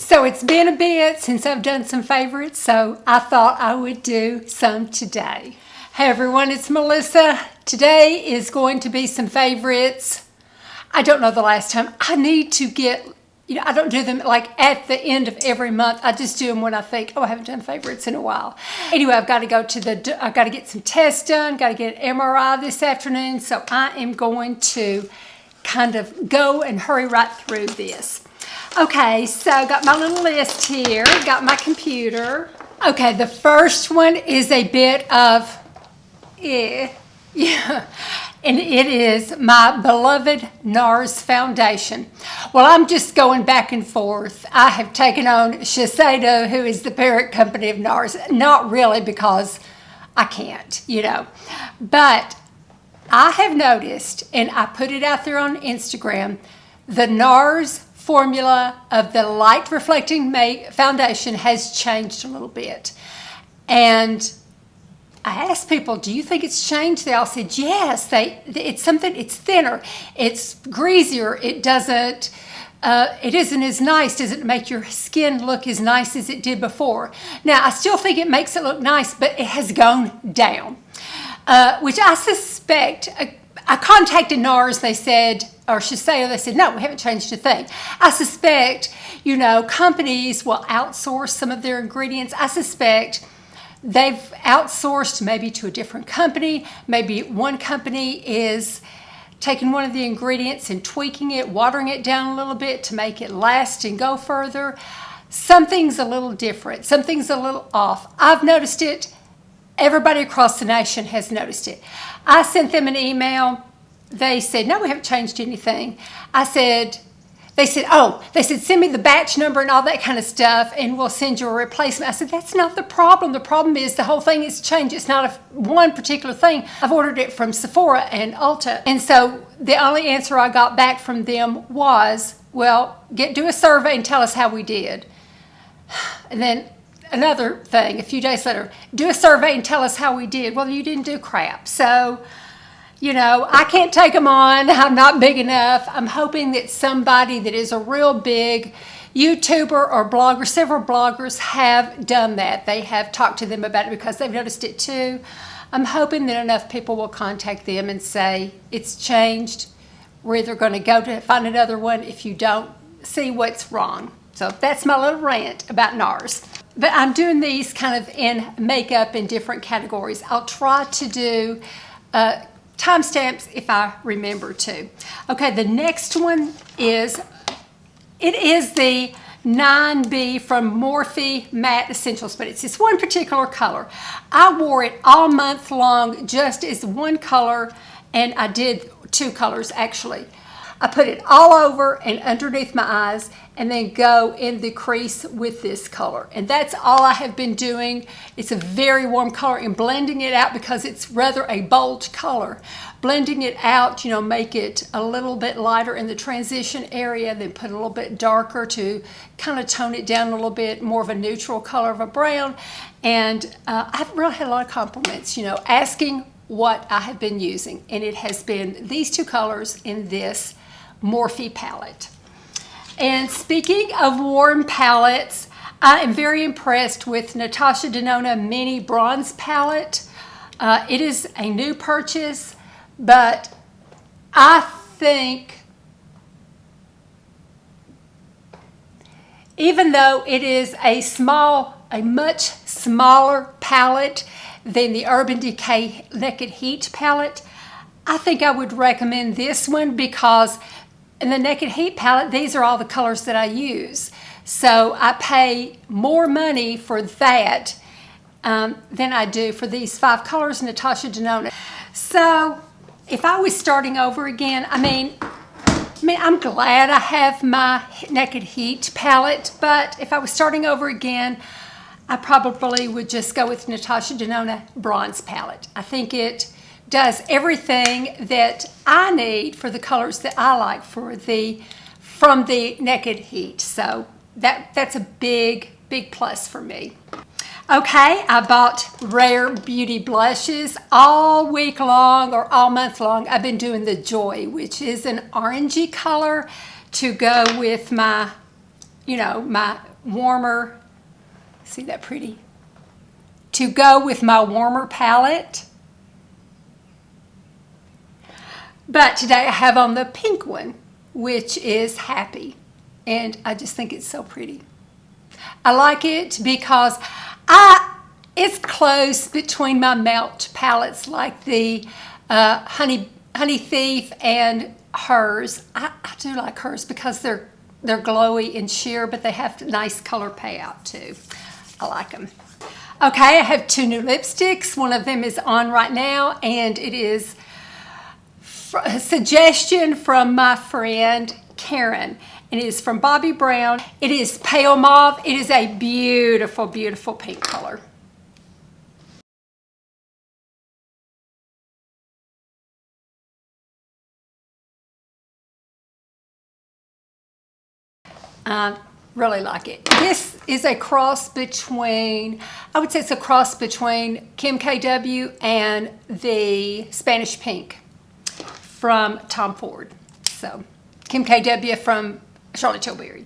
So it's been a bit since I've done some favorites, so I thought I would do some today. Hey everyone, it's Melissa. Today is going to be some favorites. I don't know the last time. I need to get, I don't do them like at the end of every month. I just do them when I think, oh, I haven't done favorites in a while. Anyway, I've got to go to I've got to get some tests done, got to get an MRI this afternoon. So I am going to kind of go and hurry right through this. Okay, so I got my little list here, got my computer. Okay, the first one is a bit of, and it is my beloved NARS foundation. Well, I'm just going back and forth. I have taken on Eyeshadow, who is the parent company of NARS. Not really, because I can't, But I have noticed, and I put it out there on Instagram, the NARS formula of the light reflecting foundation has changed a little bit. And I asked people, do you think it's changed? They all said, yes, it's something, it's thinner, it's greasier, it isn't as nice, doesn't make your skin look as nice as it did before. Now, I still think it makes it look nice, but it has gone down, which I suspect, I contacted NARS, they said, or Shiseido, they said, no, we haven't changed a thing. I suspect, companies will outsource some of their ingredients. I suspect they've outsourced maybe to a different company. Maybe one company is taking one of the ingredients and tweaking it, watering it down a little bit to make it last and go further. Something's a little different. Something's a little off. I've noticed it. Everybody across the nation has noticed it. I sent them an email. They said, no, we haven't changed anything. They said, send me the batch number and all that kind of stuff, and we'll send you a replacement. I said, that's not the problem. The problem is the whole thing is changed. It's not one particular thing. I've ordered it from Sephora and Ulta. And so the only answer I got back from them was, well, do a survey and tell us how we did. And then another thing, a few days later, do a survey and tell us how we did. Well, you didn't do crap. So, I can't take them on. I'm not big enough. I'm hoping that somebody that is a real big YouTuber or blogger, several bloggers have done that. They have talked to them about it because they've noticed it too. I'm hoping that enough people will contact them and say, it's changed. We're either going to go to find another one if you don't see what's wrong. So that's my little rant about NARS. But I'm doing these kind of in makeup in different categories. I'll try to do timestamps if I remember to. Okay, the next one is the 9B from Morphe Matte Essentials, but it's this one particular color. I wore it all month long just as one color, and I did two colors actually. I put it all over and underneath my eyes and then go in the crease with this color. And that's all I have been doing. It's a very warm color, and blending it out because it's rather a bold color. Blending it out, make it a little bit lighter in the transition area, then put a little bit darker to kind of tone it down a little bit, more of a neutral color of a brown. And I've really had a lot of compliments, asking what I have been using. And it has been these two colors in this Morphe palette. And speaking of warm palettes, I am very impressed with Natasha Denona Mini Bronze Palette. It is a new purchase, but I think even though it is a much smaller palette than the Urban Decay Naked Heat palette, I think I would recommend this one because in the Naked Heat palette, these are all the colors that I use. So I pay more money for that than I do for these 5 colors Natasha Denona. So if I was starting over again, I'm glad I have my Naked Heat palette, but if I was starting over again, I probably would just go with Natasha Denona Bronze palette. I think it does everything that I need for the colors that I like from the Naked Heat. So that's a big plus for me. Okay, I bought Rare Beauty blushes all week long or all month long. I've been doing the Joy, which is an orangey color to go with my warmer, see that pretty, to go with my warmer palette. But today I have on the pink one, which is Happy. And I just think it's so pretty. I like it because it's close between my melt palettes like the Honey Thief and hers. I do like hers because they're glowy and sheer, but they have nice color payout too. I like them. Okay, I have 2 new lipsticks. One of them is on right now, and it is a suggestion from my friend Karen. It is from Bobbi Brown. It is Pale Mauve. It is a beautiful, beautiful pink color. Really like it. This is a cross between, I would say it's a cross between Kim KW and the Spanish Pink from Tom Ford. So Kim KW from Charlotte Tilbury.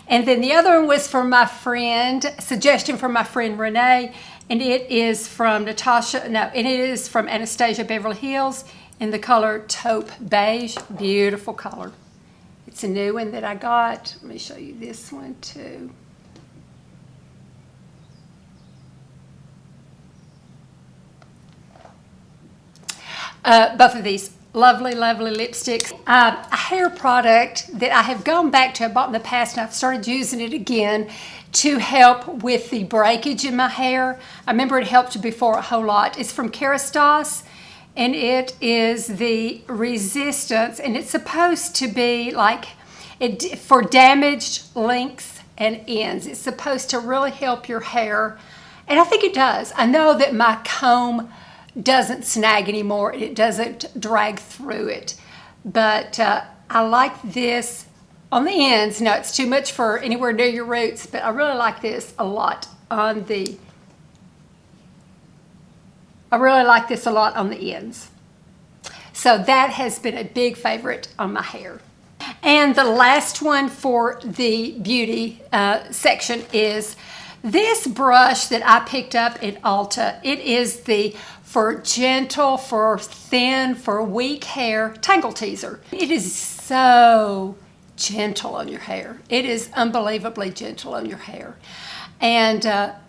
And then the other one was from my friend, suggestion from my friend Renee, and it is from Natasha, no, and it is from Anastasia Beverly Hills in the color Taupe Beige. Beautiful color. It's a new one that I got. Let me show you this one too. Both of these lovely, lovely lipsticks. A hair product that I have gone back to, I bought in the past, and I've started using it again to help with the breakage in my hair. I remember it helped before a whole lot. It's from Kerastase, and it is the Resistance, and it's supposed to be like for damaged links and ends. It's supposed to really help your hair, and I think it does. I know that my comb doesn't snag anymore, and it doesn't drag through it, but I like this on the ends. Now it's too much for anywhere near your roots, but I really like this a lot on the ends. So that has been a big favorite on my hair. And the last one for the beauty section is this brush that I picked up at Ulta. It is the for gentle, for thin, for weak hair Tangle Teezer. It is so gentle on your hair. It is unbelievably gentle on your hair. And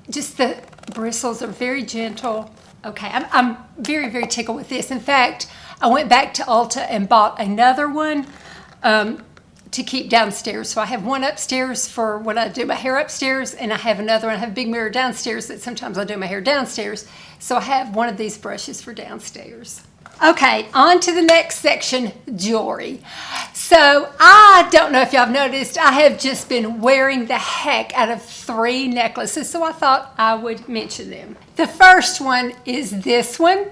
just the bristles are very gentle. Okay, I'm very, very tickled with this. In fact, I went back to Ulta and bought another one to keep downstairs. So I have one upstairs for when I do my hair upstairs, and I have another one. I have a big mirror downstairs that sometimes I do my hair downstairs. So I have one of these brushes for downstairs. Okay, on to the next section, jewelry. So I don't know if y'all have noticed, I have just been wearing the heck out of 3 necklaces, so I thought I would mention them. The first one is this one.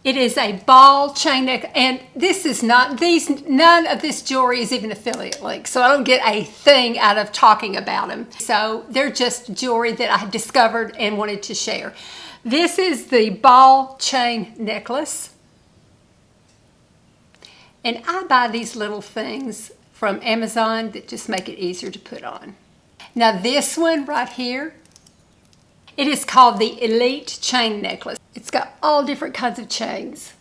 It is a ball chain neck, and this is not, none of this jewelry is even affiliate link, so I don't get a thing out of talking about them. So they're just jewelry that I discovered and wanted to share. This is the ball chain necklace, and I buy these little things from Amazon that just make it easier to put on. Now this one right here, it is called the Elite Chain Necklace. It's got all different kinds of chains.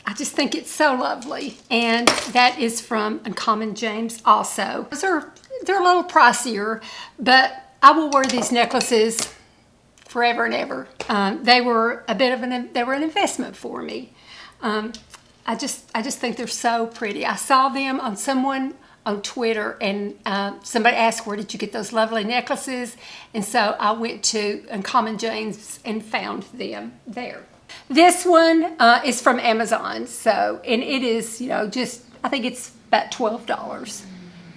I just think it's so lovely. And that is from Uncommon James also. They're a little pricier, but I will wear these necklaces forever and ever. They were an investment for me. I just think they're so pretty. I saw them on someone on Twitter, and somebody asked, where did you get those lovely necklaces? And so I went to Uncommon James and found them there. This one is from Amazon, and it is, I think it's about $12.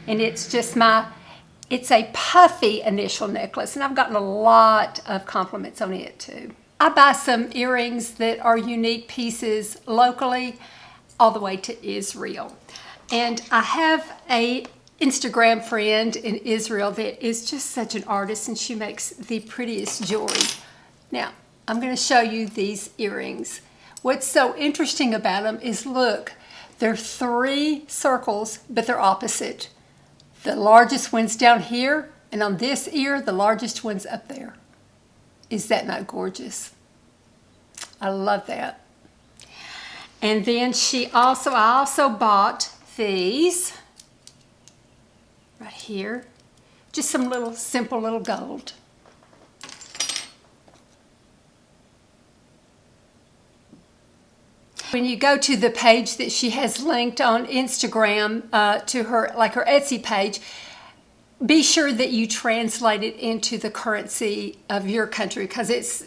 And it's just it's a puffy initial necklace, and I've gotten a lot of compliments on it too. I buy some earrings that are unique pieces locally all the way to Israel. And I have a Instagram friend in Israel that is just such an artist, and she makes the prettiest jewelry. Now, I'm going to show you these earrings. What's so interesting about them is, look, They're 3 circles, but they're opposite. The largest one's down here, and on this ear, the largest one's up there. Is that not gorgeous? I love that. And then I also bought these right here. Just some little simple little gold. When you go to the page that she has linked on Instagram to her, like her Etsy page, be sure that you translate it into the currency of your country, because it's,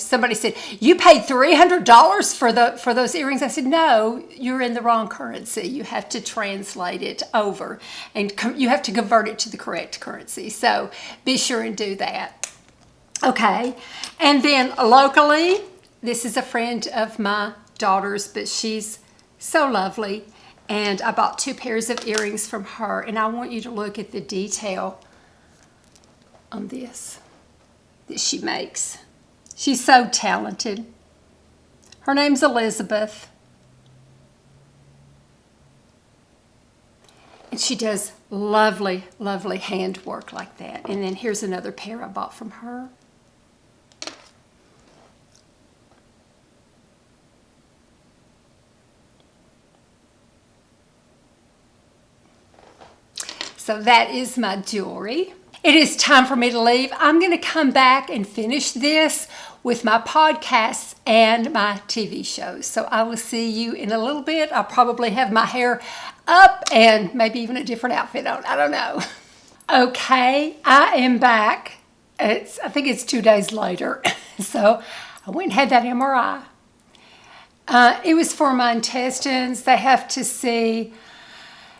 somebody said, you paid $300 for those earrings. I said, no, you're in the wrong currency. You have to translate it over, and you have to convert it to the correct currency. So be sure and do that. Okay, and then locally, this is a friend of my daughter's, but she's so lovely. And I bought 2 pairs of earrings from her, and I want you to look at the detail on this that she makes. She's so talented. Her name's Elisabeth. And she does lovely, lovely handwork like that. And then here's another pair I bought from her. So that is my jewelry. It is time for me to leave. I'm going to come back and finish this with my podcasts and my TV shows. So I will see you in a little bit. I'll probably have my hair up and maybe even a different outfit on. I don't know. Okay, I am back. I think it's 2 days later. So I went and had that MRI. It was for my intestines. They have to see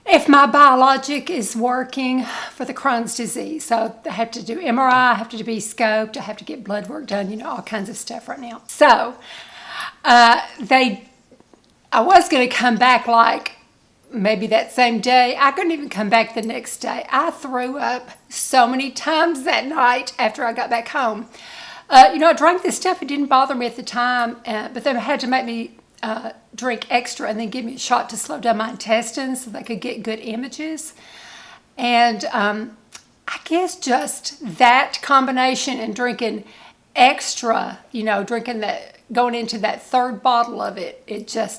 if my biologic is working for the Crohn's disease. So I have to do MRI, I have to be scoped, I have to get blood work done, all kinds of stuff right now. So I was going to come back like maybe that same day. I couldn't even come back the next day. I threw up so many times that night after I got back home. I drank this stuff. It didn't bother me at the time, but they had to make me drink extra and then give me a shot to slow down my intestines so they could get good images. And I guess just that combination and drinking extra, going into that 3rd bottle of it,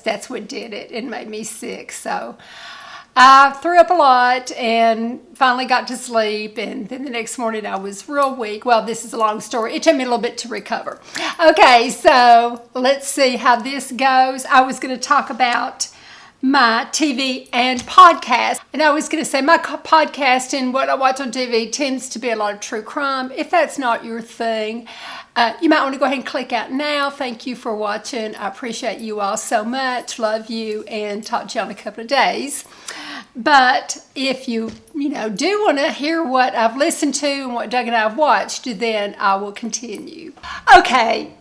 that's what did it. It made me sick. So I threw up a lot and finally got to sleep, and then the next morning I was real weak. Well, this is a long story. It took me a little bit to recover. Okay, so let's see how this goes. I was going to talk about my TV and podcast, and I was going to say my podcast and what I watch on TV tends to be a lot of true crime. If that's not your thing, you might want to go ahead and click out now. Thank you for watching. I appreciate you all so much. Love you, and talk to you in a couple of days. But if you do want to hear what I've listened to and what Doug and I have watched, then I will continue. Okay,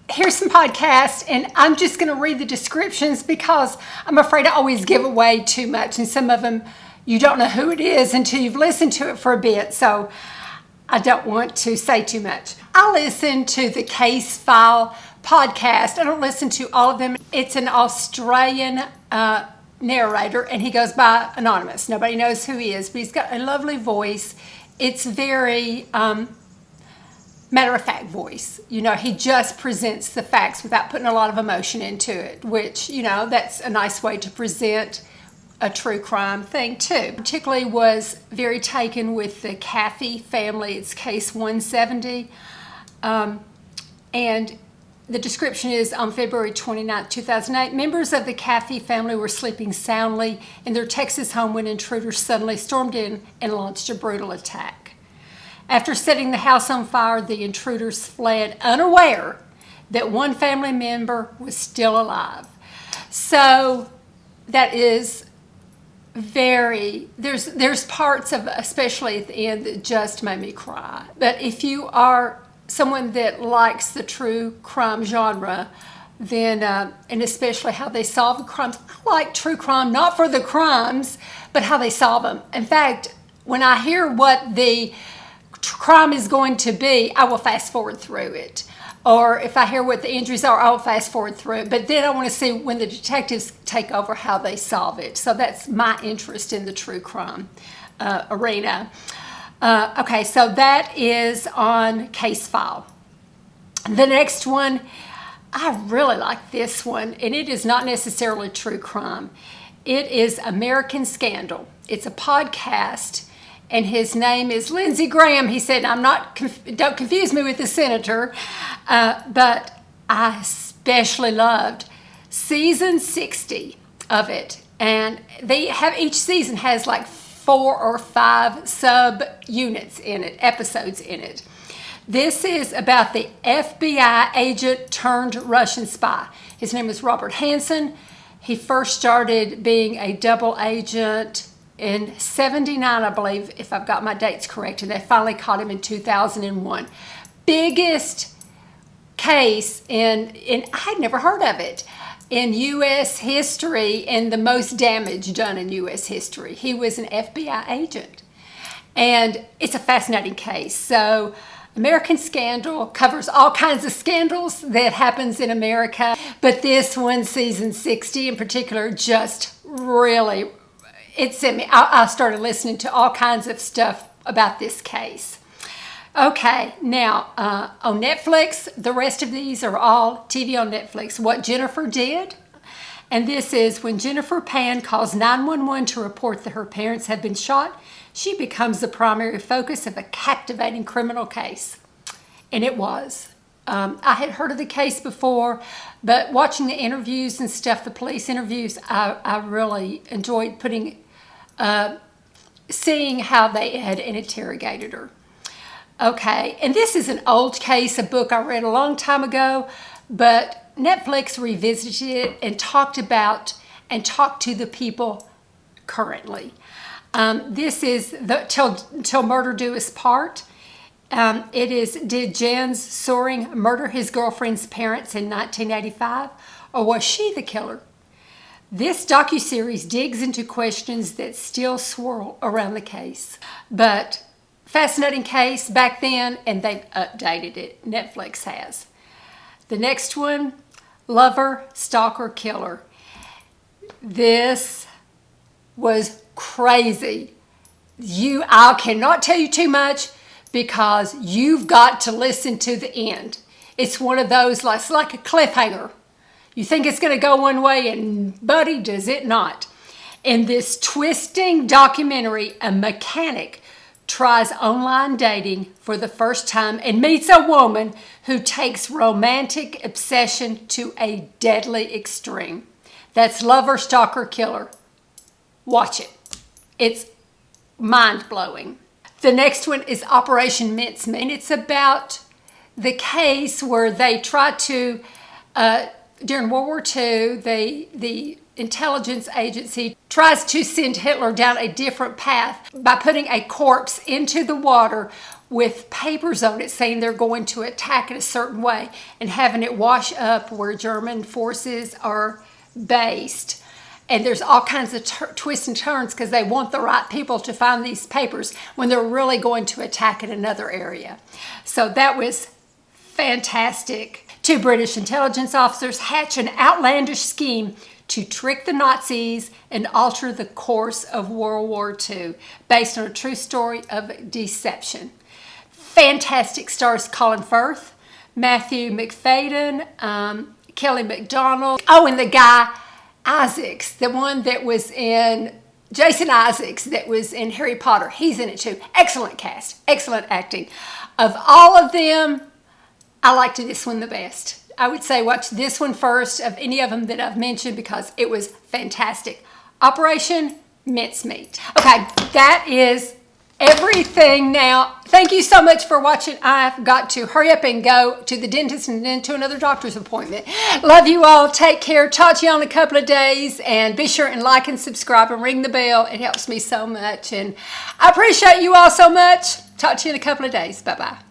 here's some podcasts, and I'm just going to read the descriptions because I'm afraid I always give away too much, and some of them you don't know who it is until you've listened to it for a bit, so I don't want to say too much. I listen to the Casefile podcast. I don't listen to all of them. It's an Australian narrator, and he goes by anonymous. Nobody knows who he is, but he's got a lovely voice. It's very matter-of-fact voice. He just presents the facts without putting a lot of emotion into it, which, that's a nice way to present a true crime thing too. Particularly was very taken with the Caffey family. It's case 170. And the description is on February 29, 2008, members of the Caffey family were sleeping soundly in their Texas home when intruders suddenly stormed in and launched a brutal attack. After setting the house on fire, the intruders fled unaware that one family member was still alive. So that is there's parts of, especially at the end, that just made me cry. But if you are someone that likes the true crime genre, then and especially how they solve the crimes. I like true crime, not for the crimes, but how they solve them. In fact, when I hear what the crime is going to be, I will fast forward through it. or if I hear what the injuries are, I'll fast forward through it. But then I want to see when the detectives take over how they solve it. So that's my interest in the true crime arena. Okay, so that is on Casefile. The next one, I really like this one, and it is not necessarily true crime. It is American Scandal. It's a podcast, and his name is Lindsey Graham. He said, don't confuse me with the senator, but I especially loved season 60 of it. And each season has like 4 or 5 sub-units in it, episodes in it. This is about the FBI agent turned Russian spy. His name is Robert Hansen. He first started being a double agent in 79, I believe, if I've got my dates correct, and they finally caught him in 2001. Biggest case I had never heard of it, in U.S. history, and the most damage done in U.S. history. He was an FBI agent, and it's a fascinating case. So American Scandal covers all kinds of scandals that happens in America, but this one, season 60 in particular, just really, it sent me, I started listening to all kinds of stuff about this case. Okay, now on Netflix, the rest of these are all TV on Netflix. What Jennifer Did, and this is when Jennifer Pan calls 911 to report that her parents have been shot. She becomes the primary focus of a captivating criminal case. And it was. I had heard of the case before, but watching the interviews and stuff, the police interviews, I really enjoyed seeing how they had interrogated her. Okay, and this is an old case, a book I read a long time ago, but Netflix revisited it and talked to the people currently. This is Till Murder Do Us Part. It is, did Jens Soering murder his girlfriend's parents in 1985, or was she the killer? This docuseries digs into questions that still swirl around the case. But fascinating case back then, and they've updated it. Netflix has. The next one, Lover, Stalker, Killer. This was crazy. I cannot tell you too much because you've got to listen to the end. It's one of those, it's like a cliffhanger. You think it's going to go one way, and buddy, does it not. In this twisting documentary, a mechanic tries online dating for the first time and meets a woman who takes romantic obsession to a deadly extreme. That's Lover, Stalker, Killer. Watch it. It's mind-blowing. The next one is Operation Mincemeat. It's about the case where they tried to, during World War II, the intelligence agency tries to send Hitler down a different path by putting a corpse into the water with papers on it saying they're going to attack it a certain way and having it wash up where German forces are based. And there's all kinds of twists and turns because they want the right people to find these papers when they're really going to attack in another area. So that was fantastic. 2 British intelligence officers hatch an outlandish scheme to trick the Nazis and alter the course of World War II, based on a true story of deception. Fantastic stars: Colin Firth, Matthew McFadden, Kelly MacDonald. Oh, and the guy Isaacs, the one that was in Jason Isaacs, that was in Harry Potter. He's in it too. Excellent cast, excellent acting. Of all of them, I liked this one the best. I would say watch this one first of any of them that I've mentioned because it was fantastic. Operation Mincemeat. Okay, that is everything now. Thank you so much for watching. I've got to hurry up and go to the dentist and then to another doctor's appointment. Love you all. Take care. Talk to you in a couple of days. And be sure and like and subscribe and ring the bell. It helps me so much. And I appreciate you all so much. Talk to you in a couple of days. Bye-bye.